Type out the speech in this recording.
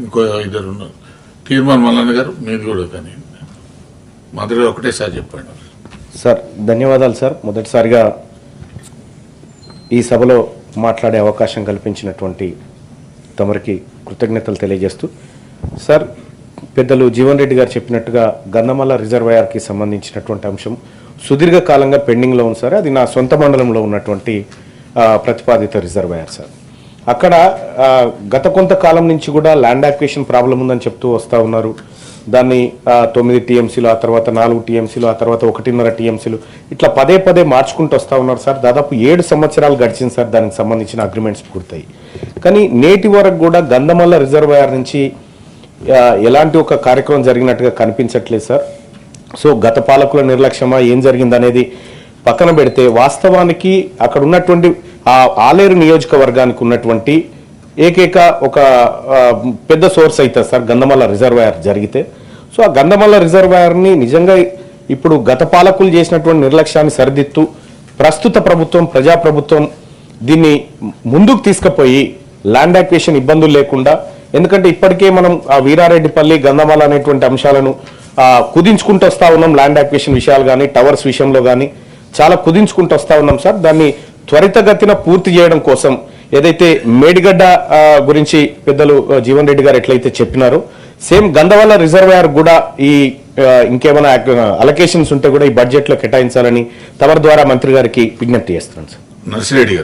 ఇంకో ఇద్దరు ఉన్నారు. తీర్మాన్ మల్లన్న గారు మీరు కూడా కానీ మొదటి ఒకటేసారి చెప్పండి సార్. ధన్యవాదాలు సార్. మొదటిసారిగా ఈ సభలో మాట్లాడే అవకాశం కల్పించినటువంటి తమరికి కృతజ్ఞతలు తెలియజేస్తూ సార్, పెద్దలు జీవన్ రెడ్డి గారు చెప్పినట్టుగా గంధమల్ల రిజర్వాయర్కి సంబంధించినటువంటి అంశం సుదీర్ఘకాలంగా పెండింగ్లో ఉంది సార్. అది నా సొంత మండలంలో ఉన్నటువంటి ప్రతిపాదిత రిజర్వాయర్ సార్. అక్కడ గత కొంతకాలం నుంచి కూడా ల్యాండ్ యాక్విజిషన్ ప్రాబ్లం ఉందని చెప్తూ వస్తూ ఉన్నారు. దాన్ని 9 టీఎంసీలు, ఆ తర్వాత 4 టీఎంసీలు, ఆ తర్వాత 1.5 టీఎంసీలు ఇట్లా పదే పదే మార్చుకుంటూ వస్తూ ఉన్నారు సార్. దాదాపు 7 సంవత్సరాలు గడిచింది సార్ దానికి సంబంధించిన అగ్రిమెంట్స్ పూర్తయి. కానీ నేటి వరకు కూడా గంధమల్ల రిజర్వాయర్ నుంచి ఎలాంటి ఒక కార్యక్రమం జరిగినట్టుగా కనిపించట్లేదు సార్. సో గత పాలకుల నిర్లక్ష్యమా ఏం జరిగింది అనేది పక్కన పెడితే, వాస్తవానికి అక్కడ ఉన్నటువంటి ఆ ఆలేరు నియోజకవర్గానికి ఉన్నటువంటి ఏకైక ఒక పెద్ద సోర్స్ అవుతుంది సార్ గంధమల్ల రిజర్వాయర్ జరిగితే. సో ఆ గంధమల్ల రిజర్వాయర్ని నిజంగా ఇప్పుడు గత పాలకులు చేసినటువంటి నిర్లక్ష్యాన్ని సరిదిద్దుతూ ప్రస్తుత ప్రభుత్వం, ప్రజాప్రభుత్వం దీన్ని ముందుకు తీసుకుపోయి ల్యాండ్ యాక్విజిషన్ ఇబ్బందులు లేకుండా, ఎందుకంటే ఇప్పటికే మనం ఆ వీరారెడ్డిపల్లి, గంధమల్ల అనేటువంటి అంశాలను కుదించుకుంటూ వస్తూ ఉన్నాం. ల్యాండ్ యాక్విజిషన్ విషయాలు కానీ, టవర్స్ విషయంలో కానీ చాలా కుదించుకుంటూ వస్తూ ఉన్నాం సార్. దాన్ని త్వరితగతిన పూర్తి చేయడం కోసం ఏదైతే మేడిగడ్డ గురించి పెద్దలు జీవన్ రెడ్డి గారు ఎట్లయితే చెప్పినారో, సేమ్ గంధమల్ల రిజర్వాయర్ కూడా ఈ ఇంకేమైనా అలొకేషన్స్ ఉంటే కూడా ఈ బడ్జెట్లో కేటాయించాలని తమ ద్వారా మంత్రి గారికి విజ్ఞప్తి చేస్తున్నాను సార్. నర్సిరెడ్డి గారు.